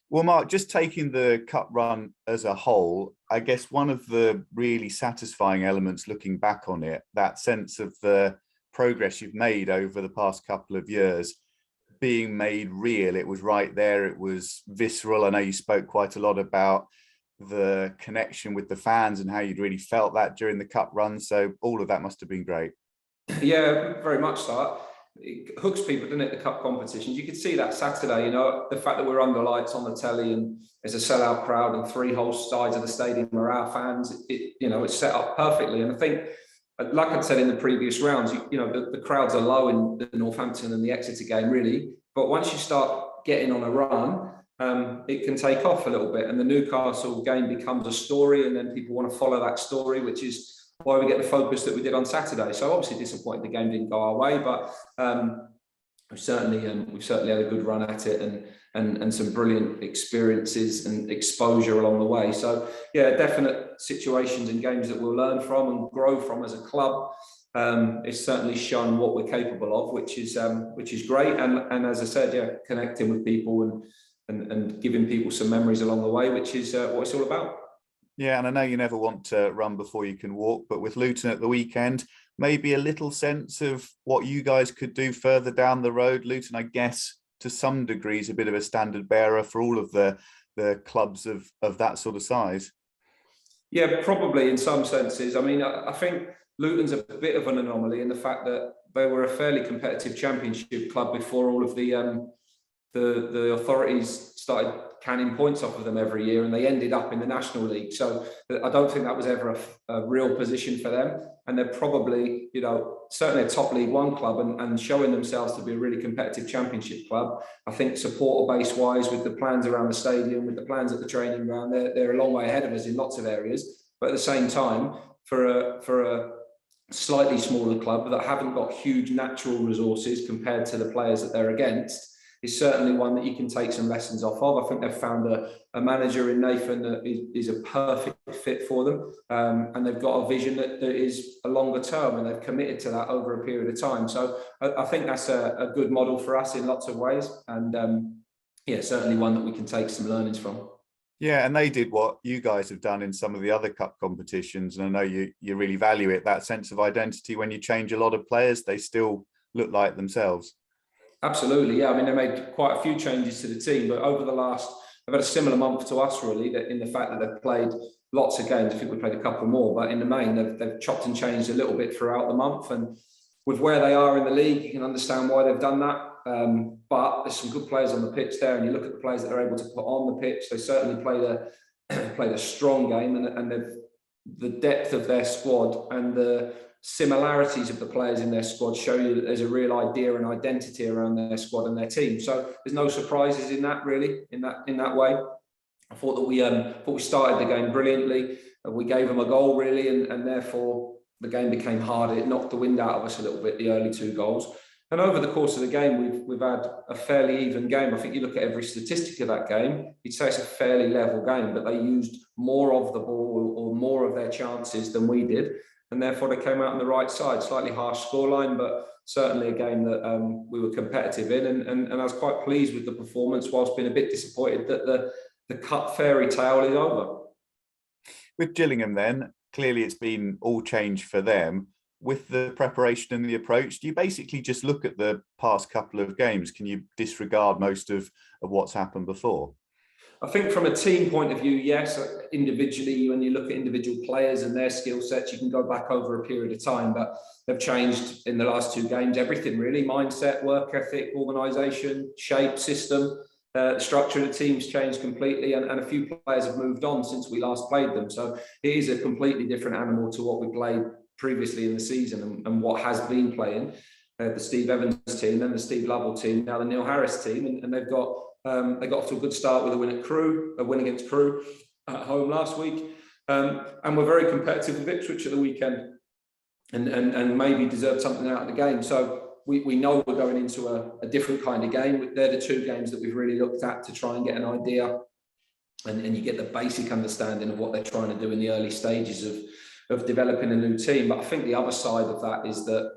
Well, Mark, just taking the cup run as a whole, I guess one of the really satisfying elements looking back on it, that sense of the progress you've made over the past couple of years being made real. It was right there. It was visceral. I know you spoke quite a lot about the connection with the fans and how you'd really felt that during the cup run. So all of that must have been great. Yeah, very much so. It hooks people, doesn't it, the cup competitions? You could see that Saturday, the fact that we're under lights on the telly and there's a sellout crowd and three whole sides of the stadium are our fans. It's set up perfectly. And I think, like I said in the previous rounds, the crowds are low in the Northampton and the Exeter game, really. But once you start getting on a run, it can take off a little bit. And the Newcastle game becomes a story, and then people want to follow that story, which is why we get the focus that we did on Saturday. So obviously disappointed the game didn't go our way, but we've certainly had a good run at it and some brilliant experiences and exposure along the way. So yeah, definite situations and games that we'll learn from and grow from as a club. It's certainly shown what we're capable of, which is great. And as I said, yeah, connecting with people and giving people some memories along the way, which is what it's all about. Yeah, and I know you never want to run before you can walk, but with Luton at the weekend, maybe a little sense of what you guys could do further down the road. Luton, I guess, to some degree, is a bit of a standard bearer for all of the clubs of that sort of size. Yeah, probably in some senses. I mean, I think Luton's a bit of an anomaly in the fact that they were a fairly competitive championship club before all of the authorities started canning points off of them every year, and they ended up in the National League. So I don't think that was ever a real position for them. And they're probably, certainly a top League One club and showing themselves to be a really competitive championship club. I think supporter base wise, with the plans around the stadium, with the plans at the training ground, they're a long way ahead of us in lots of areas. But at the same time, for a slightly smaller club that haven't got huge natural resources compared to the players that they're against, is certainly one that you can take some lessons off of. I think they've found a manager in Nathan that is a perfect fit for them, and they've got a vision that is a longer term, and they've committed to that over a period of time. So I think that's a good model for us in lots of ways, and certainly one that we can take some learnings from. Yeah, and they did what you guys have done in some of the other cup competitions, and I know you really value it, that sense of identity. When you change a lot of players, they still look like themselves. Absolutely, yeah. I mean, they made quite a few changes to the team, but over the last, they've had a similar month to us, really, that in the fact that they've played lots of games. I think we played a couple more, but in the main, they've chopped and changed a little bit throughout the month. And with where they are in the league, you can understand why they've done that. But there's some good players on the pitch there, and you look at the players that they're able to put on the pitch. They certainly played a strong game, and the depth of their squad and the similarities of the players in their squad show you that there's a real idea and identity around their squad and their team. So there's no surprises in that, really, in that way. I thought that we started the game brilliantly. We gave them a goal, really, and therefore the game became harder. It knocked the wind out of us a little bit, the early two goals. And over the course of the game, we've had a fairly even game. I think you look at every statistic of that game, you'd say it's a fairly level game, but they used more of the ball or more of their chances than we did. And therefore they came out on the right side. Slightly harsh scoreline, but certainly a game that we were competitive in. And I was quite pleased with the performance, whilst being a bit disappointed that the cup fairy tale is over. With Gillingham then, clearly it's been all change for them. With the preparation and the approach, do you basically just look at the past couple of games? Can you disregard most of what's happened before? I think from a team point of view, yes. Individually, when you look at individual players and their skill sets, you can go back over a period of time, but they've changed in the last two games, everything really: mindset, work ethic, organisation, shape, system. The structure of the team's changed completely, and a few players have moved on since we last played them. So it is a completely different animal to what we played previously in the season and what has been playing. The Steve Evans team, then the Steve Lovell team, now the Neil Harris team, and they've got they got off to a good start with a win against Crewe at home last week, and we're very competitive with Ipswich at the weekend, and maybe deserved something out of the game. So we know we're going into a different kind of game. They're the two games that we've really looked at to try and get an idea, and you get the basic understanding of what they're trying to do in the early stages of developing a new team. But I think the other side of that is that,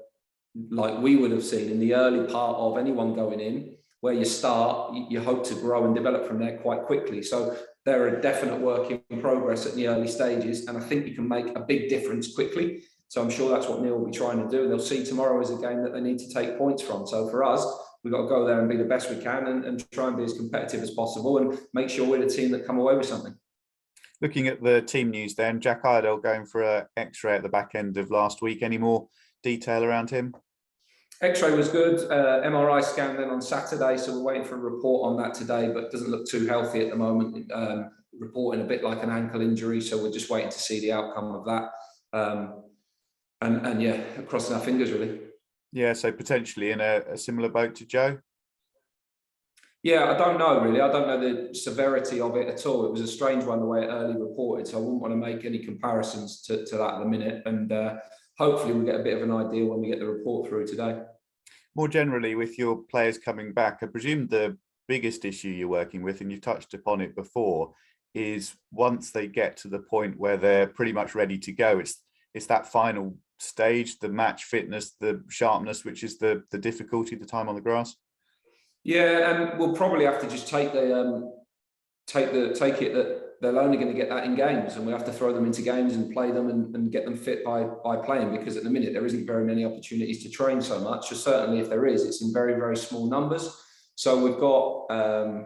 like we would have seen in the early part of anyone going in, where you start, you hope to grow and develop from there quite quickly. So they're a definite work in progress at the early stages, and I think you can make a big difference quickly. So I'm sure that's what Neil will be trying to do. They'll see tomorrow as a game that they need to take points from. So for us, we've got to go there and be the best we can, and try and be as competitive as possible, and make sure we're the team that come away with something. Looking at the team news then, Jack Iredale going for an X-ray at the back end of last week. Any more detail around him? X-ray was good. MRI scan then on Saturday, so we're waiting for a report on that today, but doesn't look too healthy at the moment. Reporting a bit like an ankle injury, so we're just waiting to see the outcome of that. And yeah, crossing our fingers really. Yeah, so potentially in a similar boat to Joe? Yeah, I don't know really. I don't know the severity of it at all. It was a strange one the way it early reported, so I wouldn't want to make any comparisons to that at the minute. And hopefully we'll get a bit of an idea when we get the report through today. More generally, with your players coming back, I presume the biggest issue you're working with, and you touched upon it before, is once they get to the point where they're pretty much ready to go, it's that final stage, the match fitness, the sharpness, which is the difficulty, the time on the grass. Yeah, and we'll probably have to just take it that they're only going to get that in games, and we have to throw them into games and play them and get them fit by playing, because at the minute there isn't very many opportunities to train so much. So certainly if there is, it's in very, very small numbers. So we've got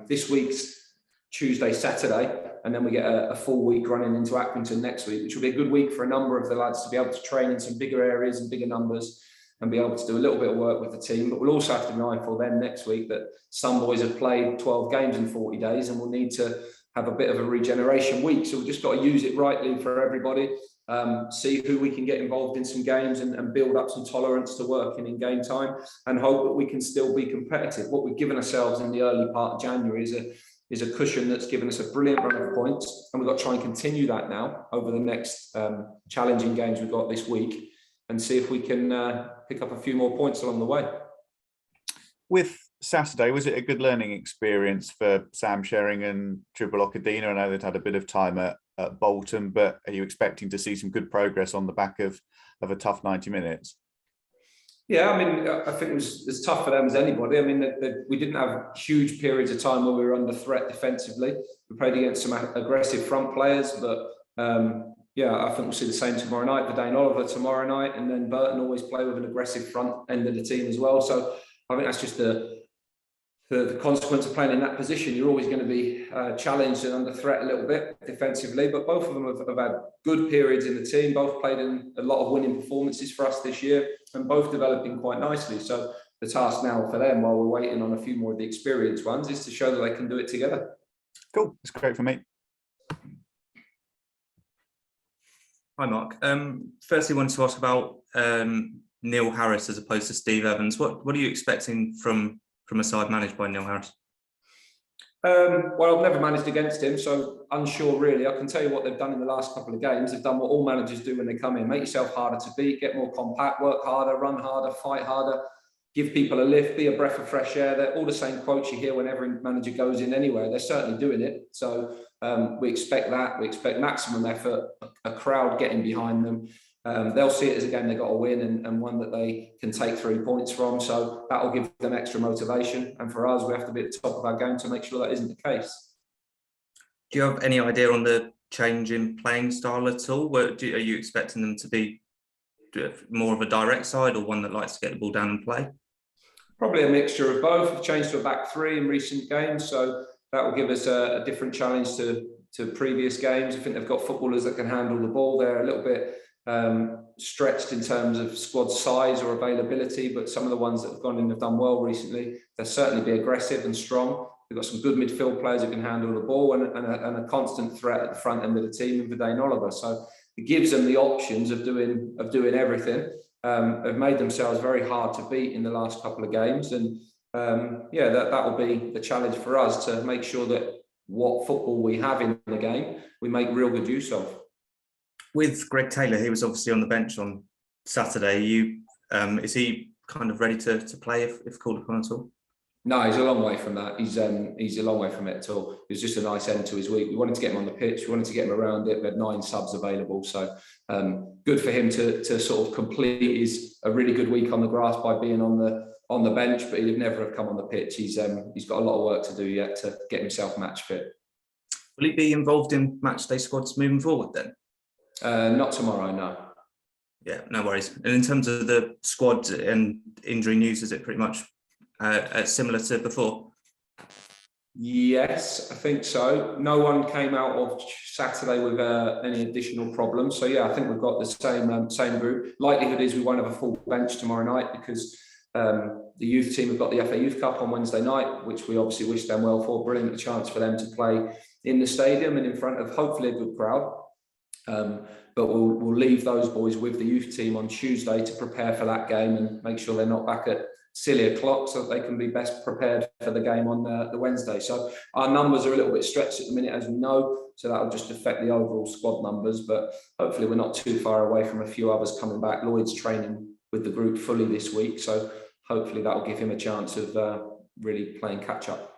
this week's Tuesday, Saturday, and then we get a full week running into Accrington next week, which will be a good week for a number of the lads to be able to train in some bigger areas and bigger numbers, and be able to do a little bit of work with the team. But we'll also have to be mindful then next week that some boys have played 12 games in 40 days and we'll need to have a bit of a regeneration week. So we've just got to use it rightly for everybody, see who we can get involved in some games, and build up some tolerance to working in game time, and hope that we can still be competitive. What we've given ourselves in the early part of January is a cushion that's given us a brilliant run of points, and we've got to try and continue that now over the next challenging games we've got this week, and see if we can pick up a few more points along the way. With Saturday, was it a good learning experience for Sam Sherring and Triple Okadina? I know they'd had a bit of time at Bolton, but are you expecting to see some good progress on the back of a tough 90 minutes? Yeah, I mean, I think it was as tough for them as anybody. I mean, we didn't have huge periods of time where we were under threat defensively. We played against some aggressive front players, but yeah, I think we'll see the same tomorrow night. Verdane Oliver tomorrow night, and then Burton always play with an aggressive front end of the team as well. So I think that's just the consequence of playing in that position. You're always going to be challenged and under threat a little bit defensively, but both of them have had good periods in the team, both played in a lot of winning performances for us this year, and both developing quite nicely. So the task now for them, while we're waiting on a few more of the experienced ones, is to show that they can do it together. Cool, it's great for me. Hi Mark. Firstly, I wanted to ask about Neil Harris as opposed to Steve Evans. What are you expecting from a side managed by Neil Harris? Well, I've never managed against him, so unsure really. I can tell you what they've done in the last couple of games. They've done what all managers do when they come in: make yourself harder to beat, get more compact, work harder, run harder, fight harder, give people a lift, be a breath of fresh air. They're all the same quotes you hear when every manager goes in anywhere. They're certainly doing it. So we expect that. We expect maximum effort, a crowd getting behind them. They'll see it as a game they've got to win, and one that they can take 3 points from. So that will give them extra motivation. And for us, we have to be at the top of our game to make sure that isn't the case. Do you have any idea on the change in playing style at all? Are you expecting them to be more of a direct side, or one that likes to get the ball down and play? Probably a mixture of both. We've changed to a back three in recent games, so that will give us a different challenge to previous games. I think they've got footballers that can handle the ball. They're a little bit stretched in terms of squad size or availability, but some of the ones that have gone in have done well recently. They'll certainly be aggressive and strong. We've got some good midfield players who can handle the ball, and a constant threat at the front end of the team in Verdane Oliver. So it gives them the options of doing everything. Have made themselves very hard to beat in the last couple of games, and yeah, that will be the challenge for us, to make sure that what football we have in the game we make real good use of. With Greg Taylor, he was obviously on the bench on Saturday. Is he kind of ready to play if called upon at all? No, he's a long way from that. He's a long way from it at all. It was just a nice end to his week. We wanted to get him on the pitch. We wanted to get him around it. We had 9 subs available. So good for him to sort of complete a really good week on the grass by being on on the bench, but he'd never have come on the pitch. He's got a lot of work to do yet to get himself match fit. Will he be involved in match day squads moving forward then? Not tomorrow, no. Yeah, no worries. And in terms of the squad and injury news, is it pretty much similar to before? Yes, I think so. No one came out of Saturday with any additional problems. So yeah, I think we've got the same group. Likelihood is we won't have a full bench tomorrow night because the youth team have got the FA Youth Cup on Wednesday night, which we obviously wish them well for. Brilliant chance for them to play in the stadium and in front of hopefully a good crowd. But we'll leave those boys with the youth team on Tuesday to prepare for that game and make sure they're not back at silly o'clock so that they can be best prepared for the game on the Wednesday. So our numbers are a little bit stretched at the minute, as we know, so that'll just affect the overall squad numbers, but hopefully we're not too far away from a few others coming back. Lloyd's training with the group fully this week, so hopefully that'll give him a chance of really playing catch up.